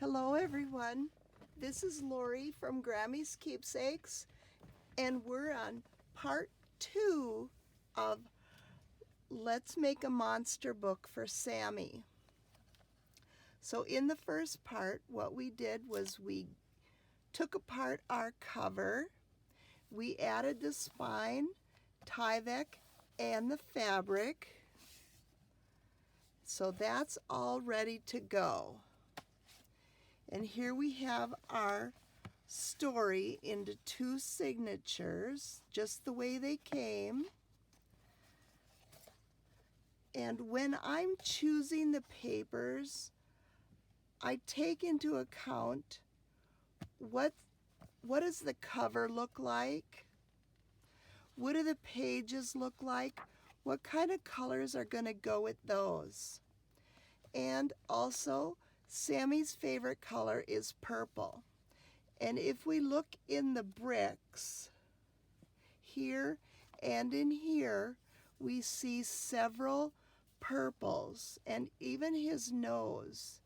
Hello everyone, this is Lori from Grammy's Keepsakes, and we're on part 2 of Let's Make a Monster book for Sammi. So in the first part, what we did was we took apart our cover, we added the spine, Tyvek, and the fabric. So that's all ready to go. And here we have our story into 2 signatures, just the way they came. And when I'm choosing the papers, I take into account what does the cover look like? What do the pages look like? What kind of colors are going to go with those? And also, Sammy's favorite color is purple. And if we look in the bricks, here and in here, we see several purples and even his nose.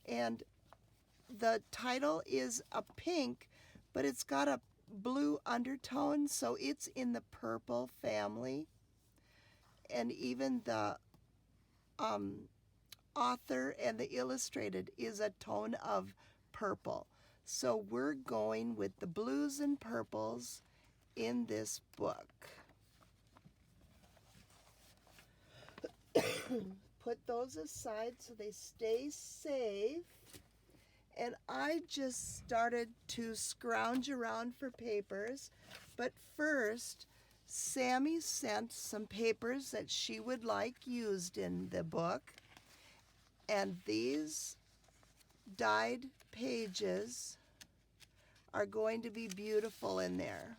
And the title is a pink, but it's got a blue undertone, so it's in the purple family. And even the author and the illustrated is a tone of purple. So we're going with the blues and purples in this book. Put those aside so they stay safe. And I just started to scrounge around for papers, but first Sammi sent some papers that she would like used in the book. And these dyed pages are going to be beautiful in there.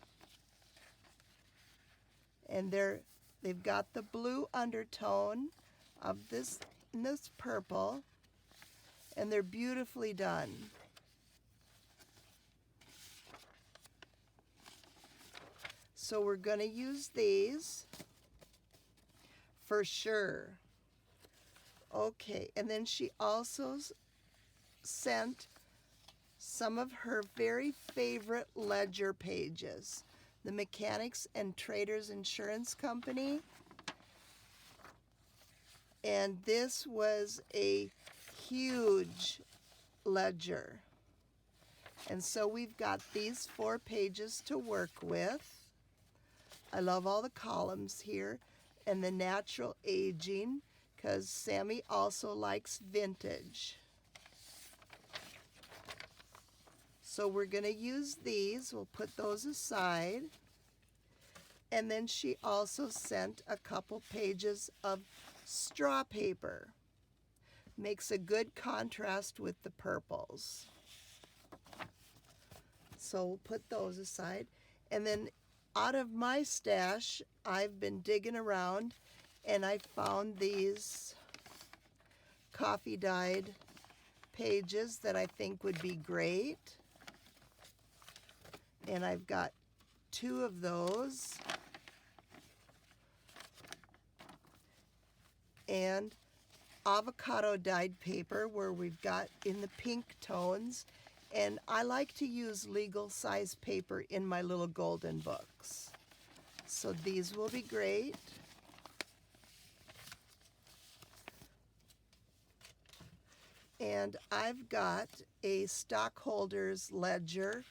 And they've got the blue undertone of this purple, and they're beautifully done. So we're going to use these for sure. Okay, and then she also sent some of her very favorite ledger pages, the Mechanics and Traders Insurance Company. And this was a huge ledger. And so we've got these 4 pages to work with. I love all the columns here and the natural aging, because Sammi also likes vintage. So we're going to use these. We'll put those aside. And then she also sent a couple pages of straw paper. Makes a good contrast with the purples. So we'll put those aside. And then out of my stash, I've been digging around and I found these coffee dyed pages that I think would be great. And I've got 2 of those. And avocado dyed paper where we've got in the pink tones. And I like to use legal size paper in my little golden books. So these will be great. And I've got a stockholder's ledger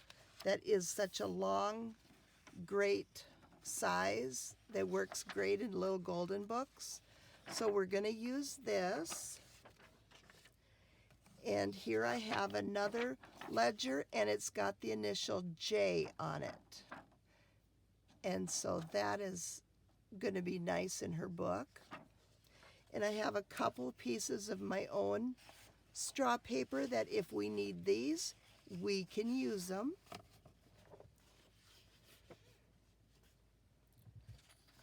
that is such a long, great size that works great in little golden books. So we're going to use this. And here I have another ledger, and it's got the initial J on it. And so that is going to be nice in her book. And I have a couple pieces of my own straw paper that if we need these, we can use them.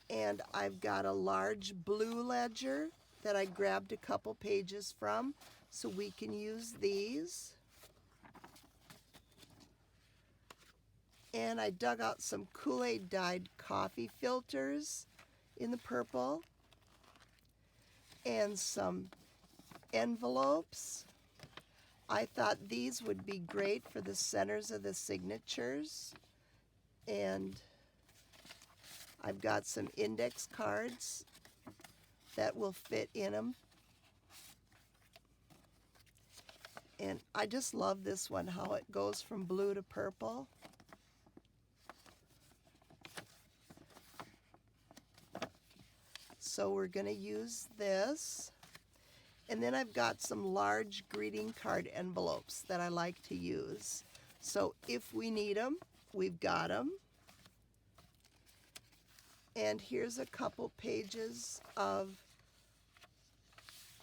And I've got a large blue ledger that I grabbed a couple pages from, so we can use these. And I dug out some Kool-Aid dyed coffee filters in the purple, and some envelopes. I thought these would be great for the centers of the signatures. And I've got some index cards that will fit in them. And I just love this one, how it goes from blue to purple. So we're going to use this. And then I've got some large greeting card envelopes that I like to use. So if we need them, we've got them. And here's a couple pages of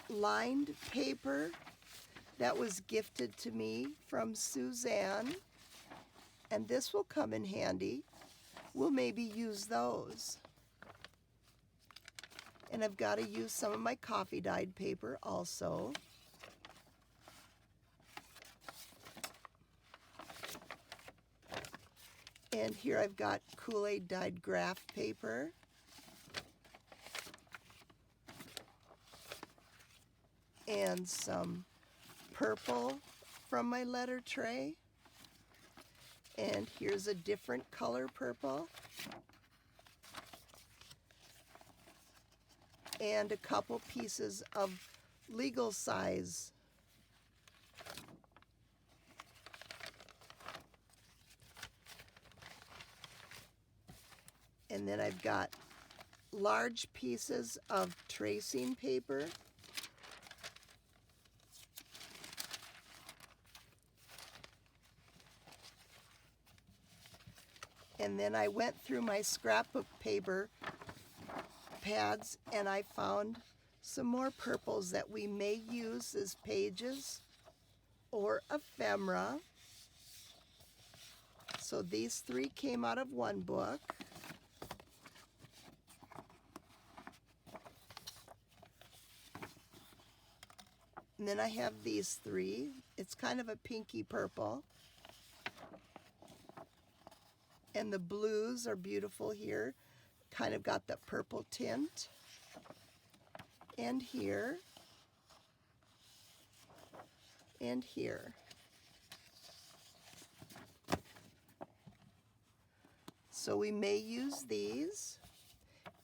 lined paper that was gifted to me from Suzanne. And this will come in handy. We'll maybe use those. And I've got to use some of my coffee dyed paper also. And here I've got Kool-Aid dyed graph paper. And some purple from my letter tray. And here's a different color purple. And a couple pieces of legal size. And then I've got large pieces of tracing paper. And then I went through my scrapbook paper pads and I found some more purples that we may use as pages or ephemera. So these three came out of one book. And then I have these three. It's kind of a pinky purple. And the blues are beautiful here. Kind of got the purple tint. And here. And here. So we may use these.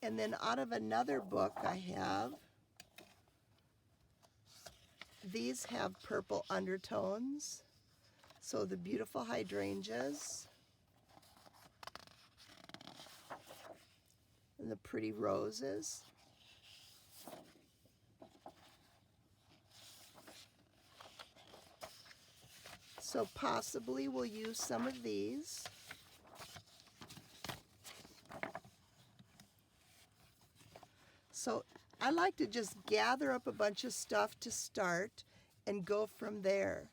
And then out of another book I have, these have purple undertones. So the beautiful hydrangeas. And the pretty roses. So possibly we'll use some of these. So I like to just gather up a bunch of stuff to start and go from there.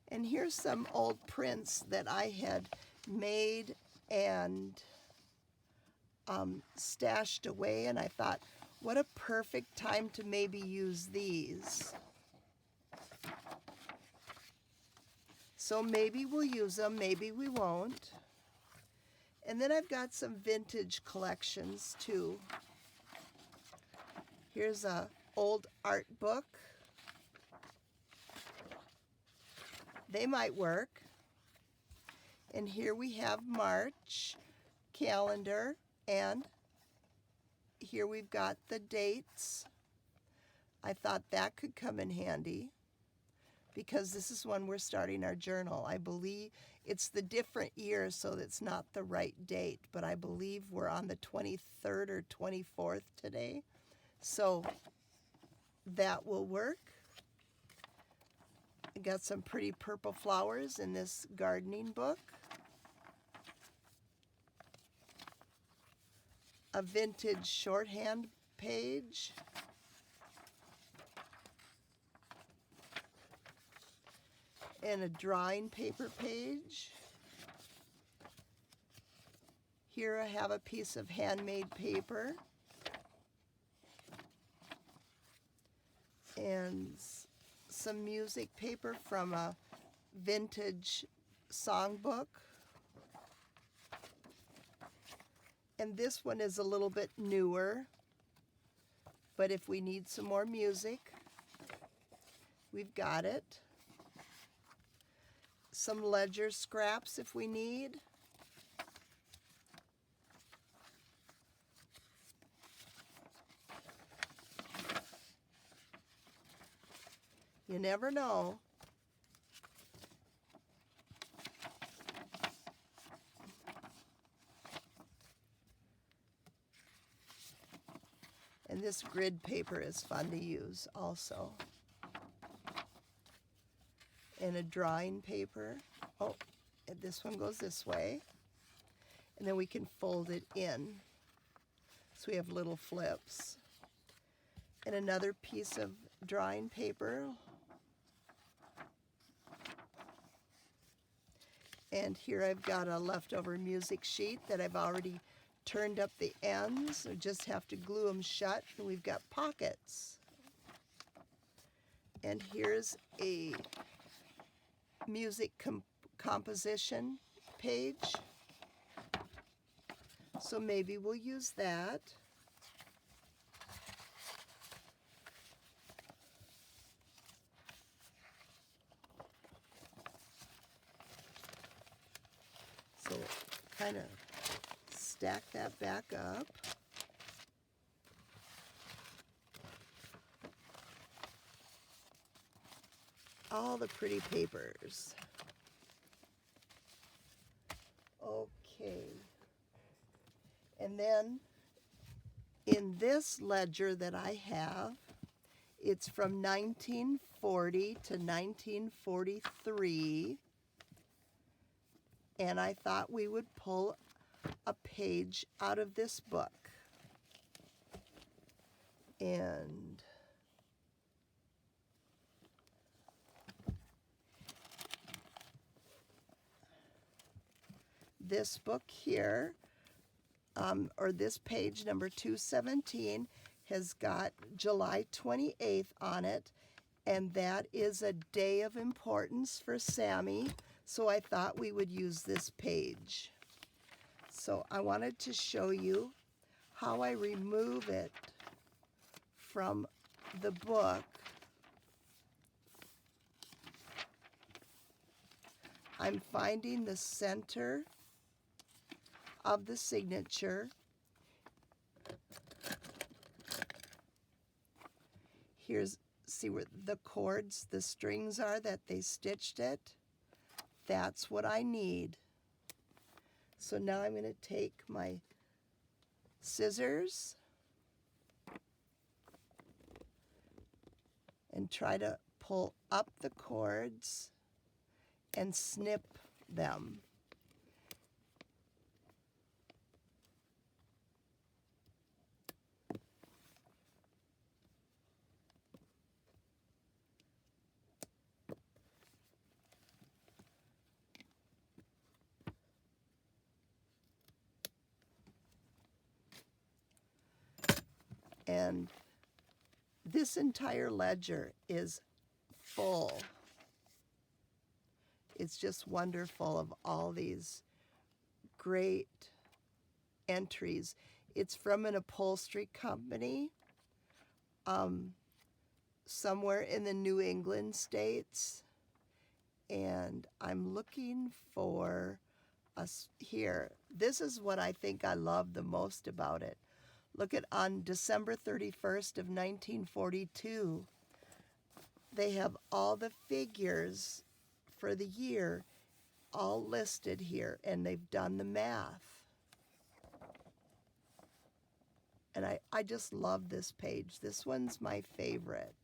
And here's some old prints that I had made and stashed away, and I thought, what a perfect time to maybe use these. So maybe we'll use them, maybe we won't. And then I've got some vintage collections too. Here's a old art book. They might work. And here we have March calendar, and here we've got the dates. I thought that could come in handy because this is when we're starting our journal. I believe it's the different year, so it's not the right date, but I believe we're on the 23rd or 24th today. So that will work. I got some pretty purple flowers in this gardening book. A vintage shorthand page. And a drawing paper page. Here I have a piece of handmade paper. And some music paper from a vintage songbook. And this one is a little bit newer, but if we need some more music, we've got it. some ledger scraps if we need. You never know. And this grid paper is fun to use also. And a drawing paper. Oh, and this one goes this way. And then we can fold it in. So we have little flips. And another piece of drawing paper. And here I've got a leftover music sheet that I've already turned up the ends. I just have to glue them shut, and we've got pockets. And here's a music composition page. So maybe we'll use that. So kind of stack that back up. All the pretty papers. Okay. And then in this ledger that I have, it's from 1940 to 1943. And I thought we would pull a page out of this book. And this book here, or this page number 217, has got July 28th on it, and that is a day of importance for Sammi, so I thought we would use this page. So I wanted to show you how I remove it from the book. I'm finding the center of the signature. Here's, see where the cords, the strings are that they stitched it? That's what I need. So now I'm going to take my scissors and try to pull up the cords and snip them. And this entire ledger is full. It's just wonderful of all these great entries. It's from an upholstery company somewhere in the New England states. And I'm looking for us here. This is what I think I love the most about it. Look at, on December 31st of 1942, they have all the figures for the year all listed here, and they've done the math. And I just love this page. This one's my favorite.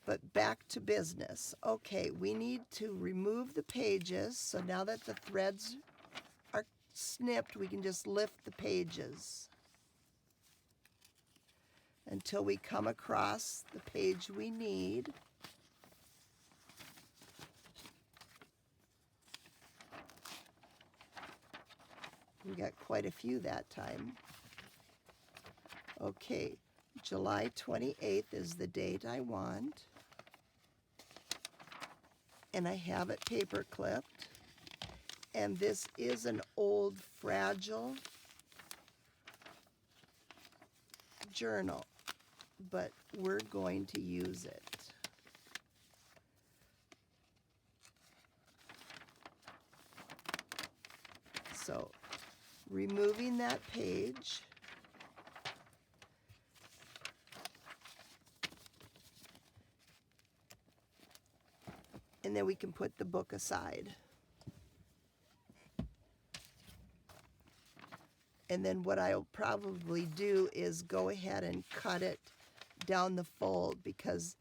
But back to business. Okay, we need to remove the pages. So now that the threads are snipped, we can just lift the pages until we come across the page we need. We got quite a few that time. Okay, July 28th is the date I want. And I have it paper clipped. And this is an old fragile journal, but we're going to use it. So removing that page. And then we can put the book aside. And then what I'll probably do is go ahead and cut it down the fold, because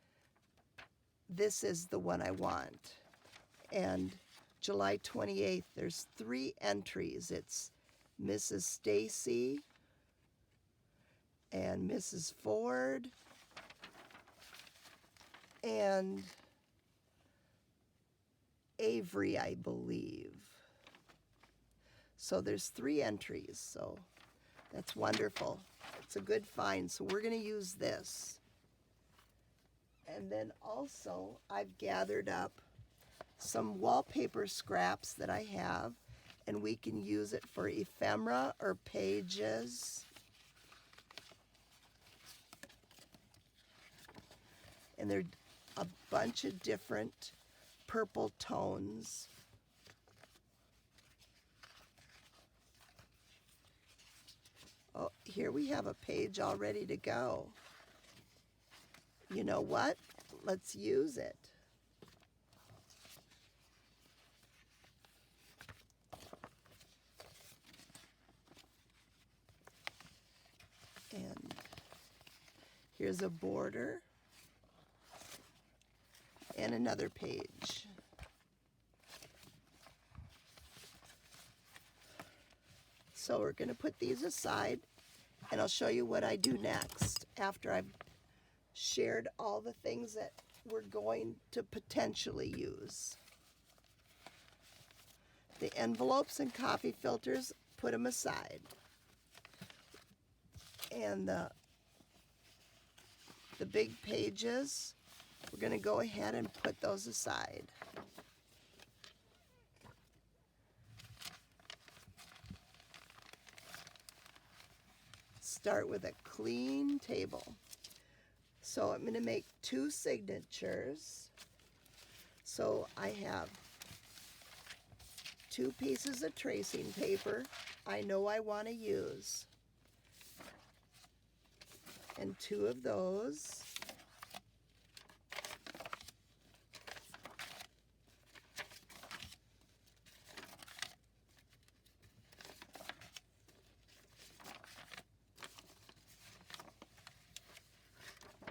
this is the one I want. And July 28th, there's 3 entries. It's Mrs. Stacy and Mrs. Ford and Avery, I believe. So there's 3 entries, so that's wonderful. It's a good find, so we're going to use this. And then also, I've gathered up some wallpaper scraps that I have, and we can use it for ephemera or pages. And they're a bunch of different purple tones. Oh, here we have a page all ready to go. You know what? Let's use it. And here's a border and another page. So we're going to put these aside, and I'll show you what I do next after I've shared all the things that we're going to potentially use. The envelopes and coffee filters, put them aside. And the big pages, we're going to go ahead and put those aside. Start with a clean table. So I'm going to make 2 signatures. So I have 2 pieces of tracing paper I know I want to use. And 2 of those.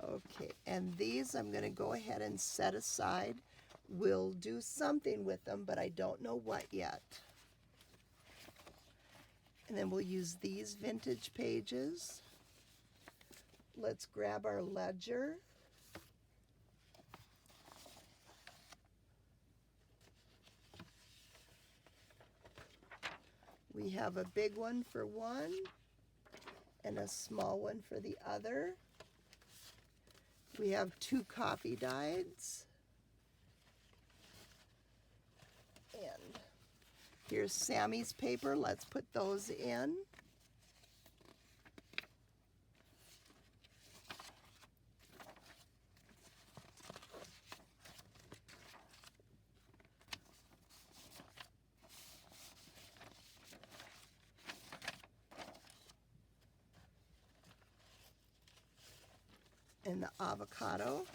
Okay, and these I'm going to go ahead and set aside. We'll do something with them, but I don't know what yet. And then we'll use these vintage pages. Let's grab our ledger. We have a big one for one and a small one for the other. We have 2 coffee dyes. And here's Sammy's paper. Let's put those in. And the avocado.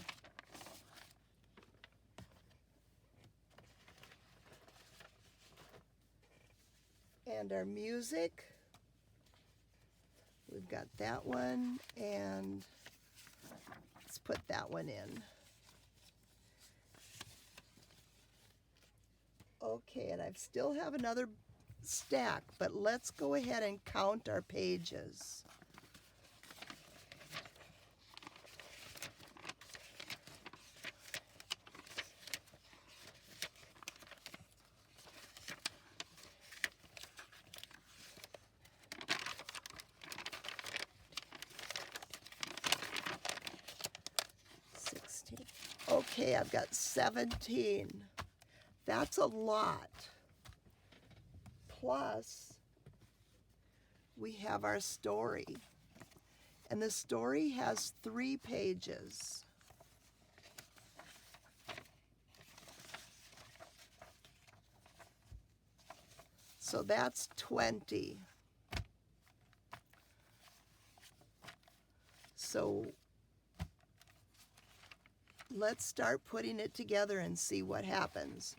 And our music. We've got that one, and let's put that one in. Okay, and I still have another stack, but let's go ahead and count our pages. Okay, I've got 17. That's a lot. Plus, we have our story. And the story has 3 pages. So that's 20. So let's start putting it together and see what happens.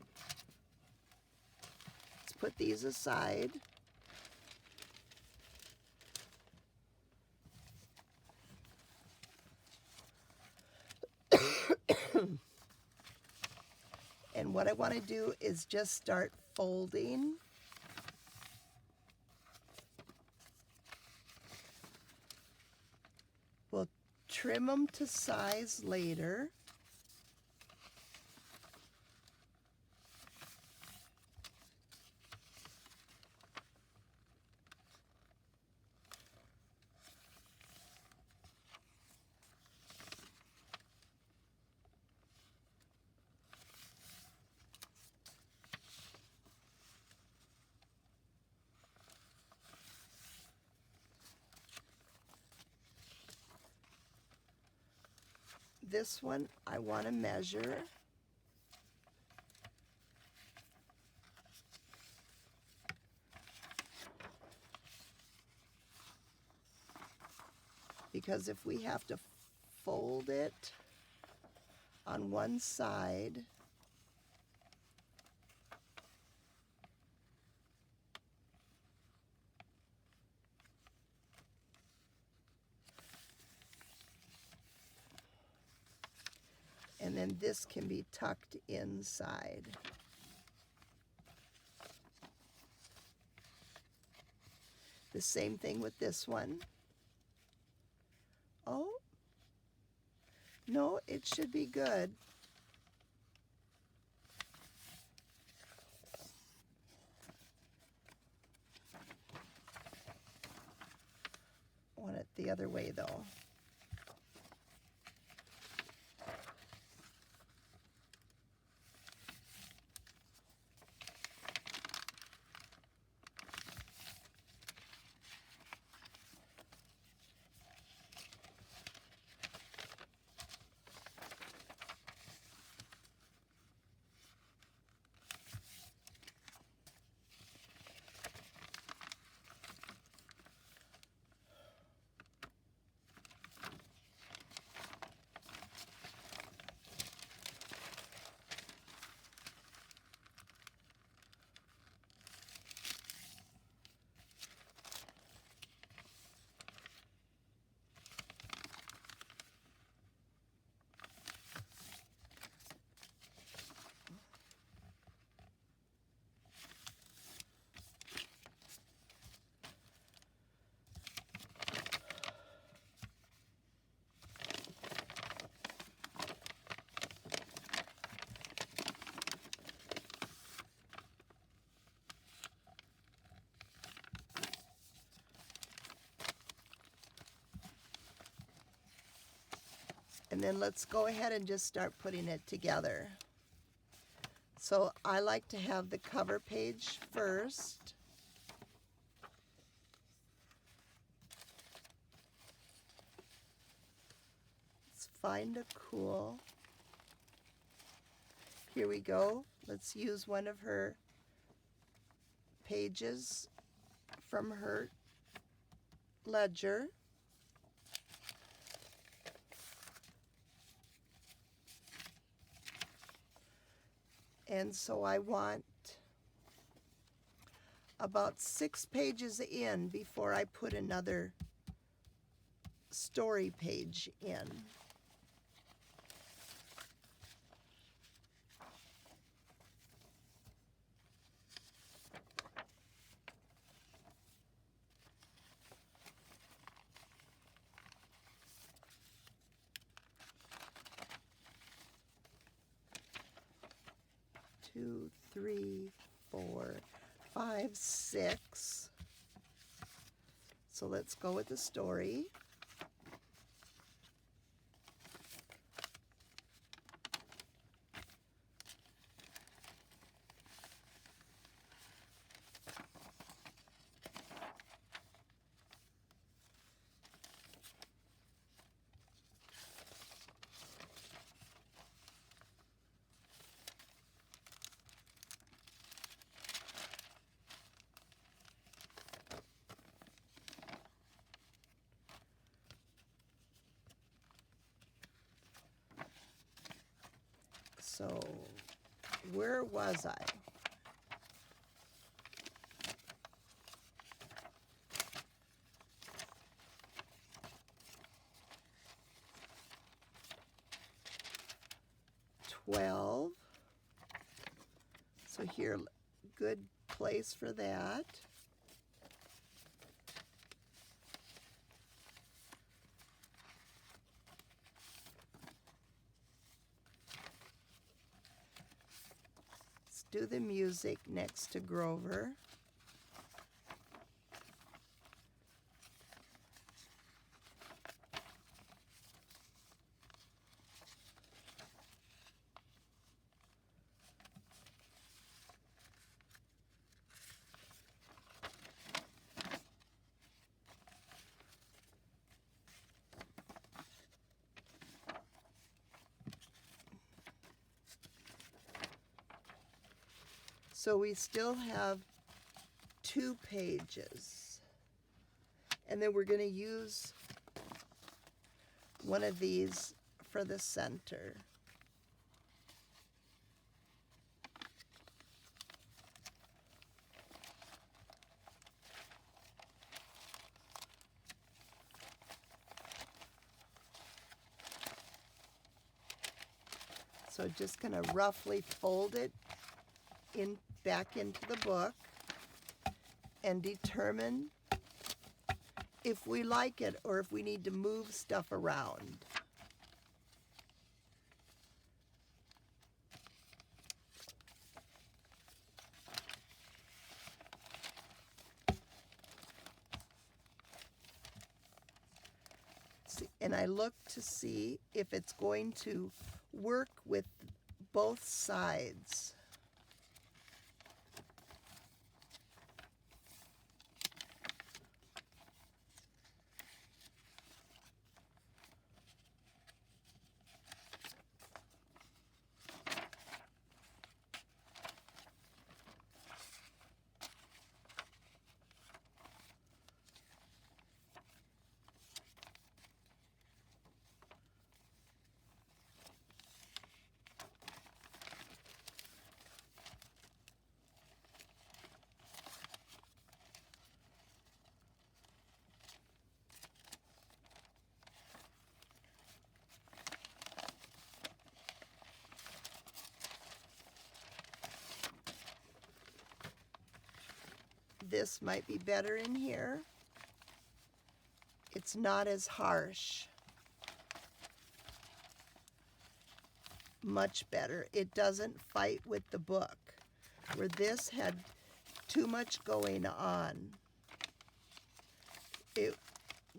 Let's put these aside. And what I want to do is just start folding. We'll trim them to size later. This one I want to measure. Because if we have to fold it on one side, and then this can be tucked inside. The same thing with this one. Oh, no, it should be good. I want it the other way though. And then let's go ahead and just start putting it together. So I like to have the cover page first. Let's find a cool. Here we go. Let's use one of her pages from her ledger. And so I want about 6 pages in before I put another story page in. Two, three, 4, 5, 6. So let's go with the story. So where was I? $12. So here, good place for that. Let's do the music next to Grover. So we still have 2 pages. And then we're going to use one of these for the center. So just going to roughly fold it in back into the book and determine if we like it or if we need to move stuff around. And I look to see if it's going to work with both sides. This might be better in here. It's not as harsh. Much better. It doesn't fight with the book, where this had too much going on.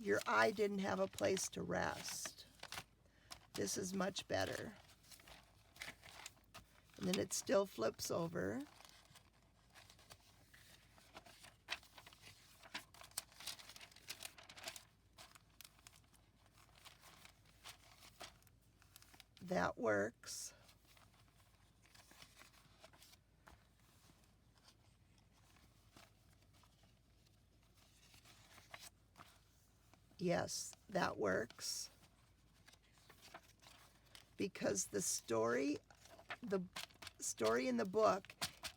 Your eye didn't have a place to rest. This is much better. And then it still flips over. That works. Yes, that works. Because the story in the book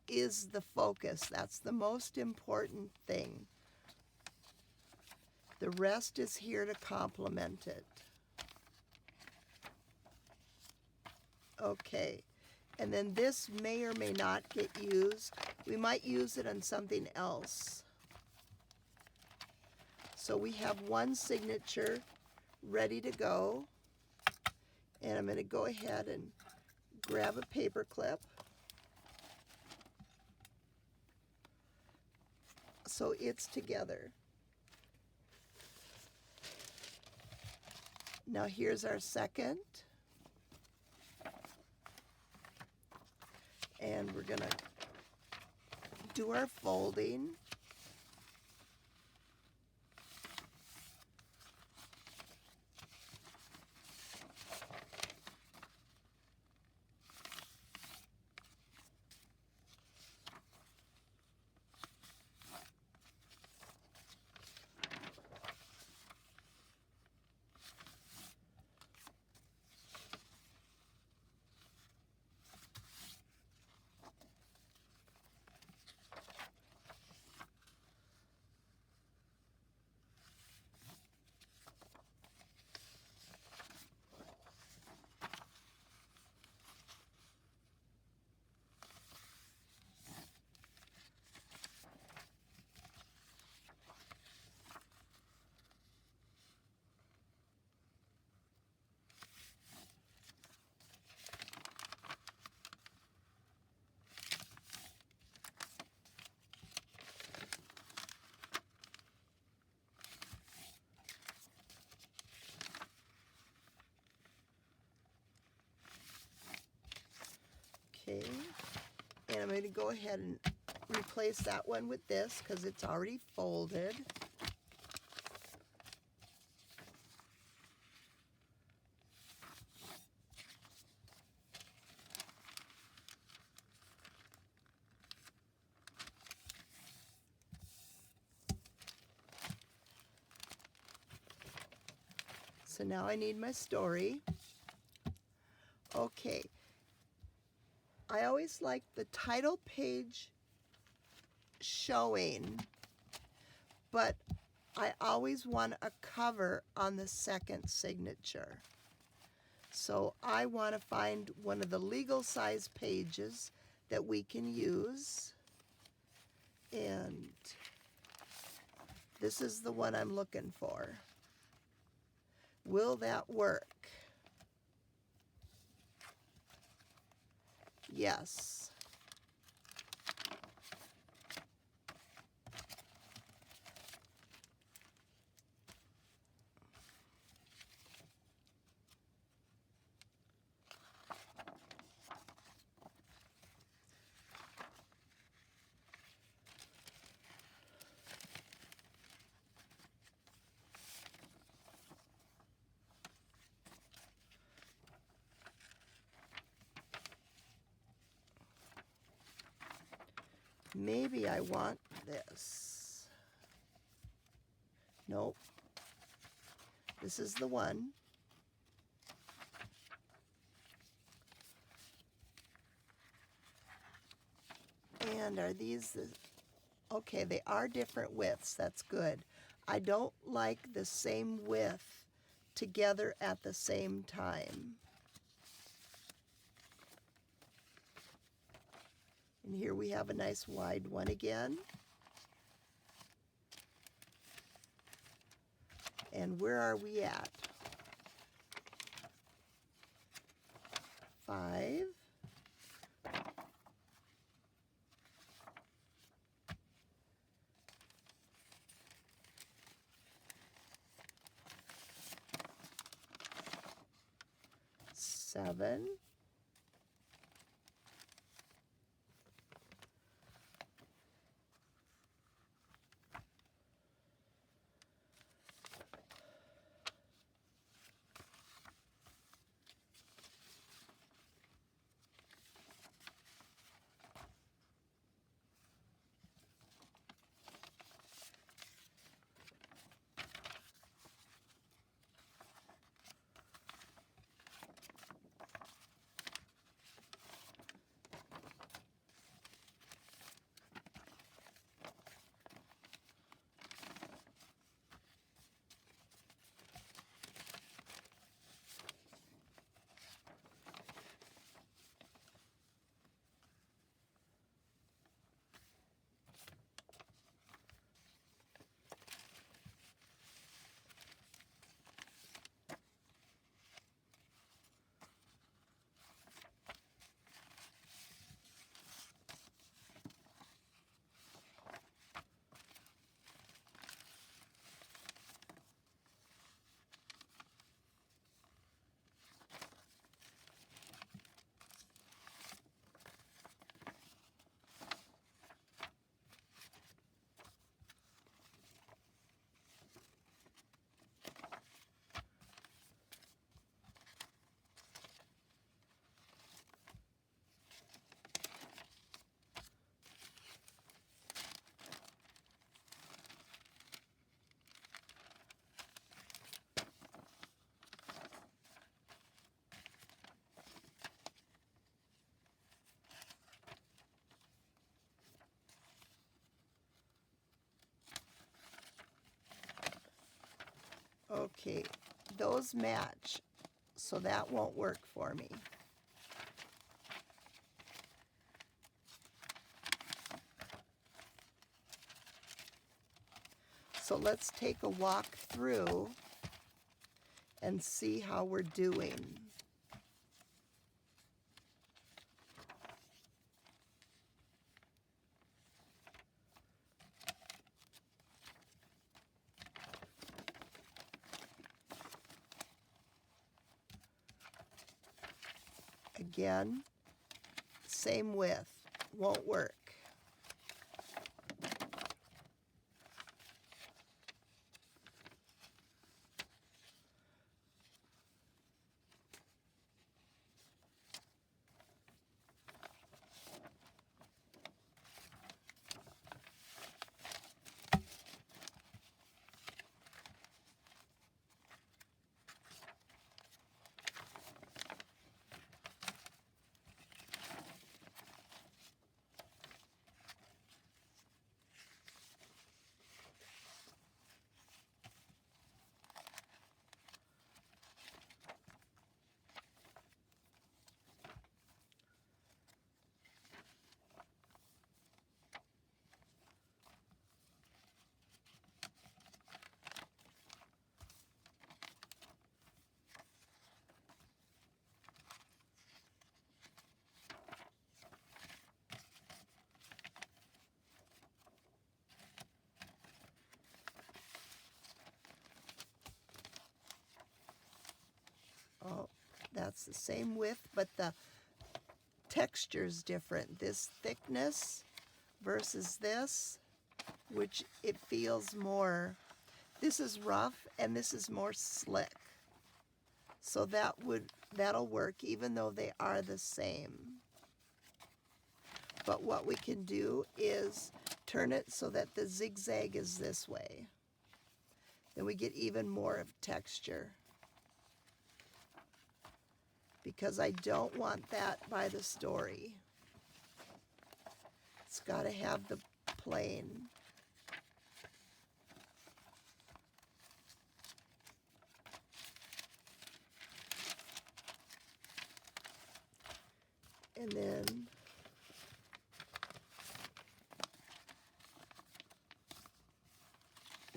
is the focus. That's the most important thing. The rest is here to complement it. Okay, and then this may or may not get used. We might use it on something else. So we have one signature ready to go. And I'm going to go ahead and grab a paper clip. So it's together. Now here's our second. And we're going to do our folding. Okay, and I'm going to go ahead and replace that one with this because it's already folded. So now I need my story. Okay, I always like the title page showing, but I always want a cover on the second signature. So I want to find one of the legal size pages that we can use. And this is the one I'm looking for. Will that work? Yes. Maybe I want this. Nope. This is the one. And are these the... Okay, they are different widths. That's good. I don't like the same width together at the same time. And here we have a nice wide one again. And where are we at? 5. Seven. Okay, those match, so that won't work for me. So let's take a walk through and see how we're doing. Again, same width. Won't work. Oh, that's the same width, but the texture's different. This thickness versus this, which it feels more, this is rough and this is more slick. So that'll work even though they are the same. But what we can do is turn it so that the zigzag is this way. Then we get even more of texture. Because I don't want that by the story. It's got to have the plain. And then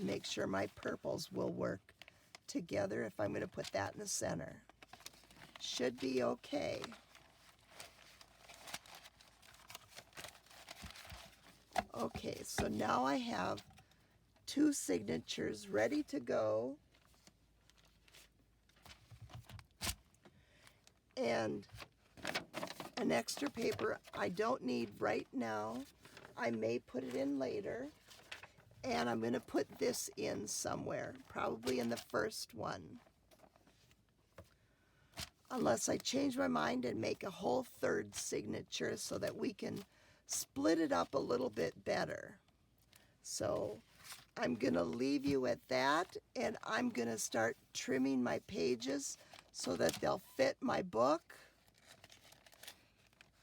make sure my purples will work together if I'm going to put that in the center. Should be okay. Okay, so now I have 2 signatures ready to go. And an extra paper I don't need right now. I may put it in later. And I'm going to put this in somewhere, probably in the first one. Unless I change my mind and make a whole 3rd signature so that we can split it up a little bit better. So I'm going to leave you at that, and I'm going to start trimming my pages so that they'll fit my book.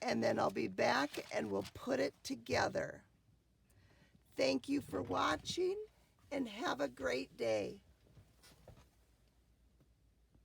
And then I'll be back and we'll put it together. Thank you for watching and have a great day.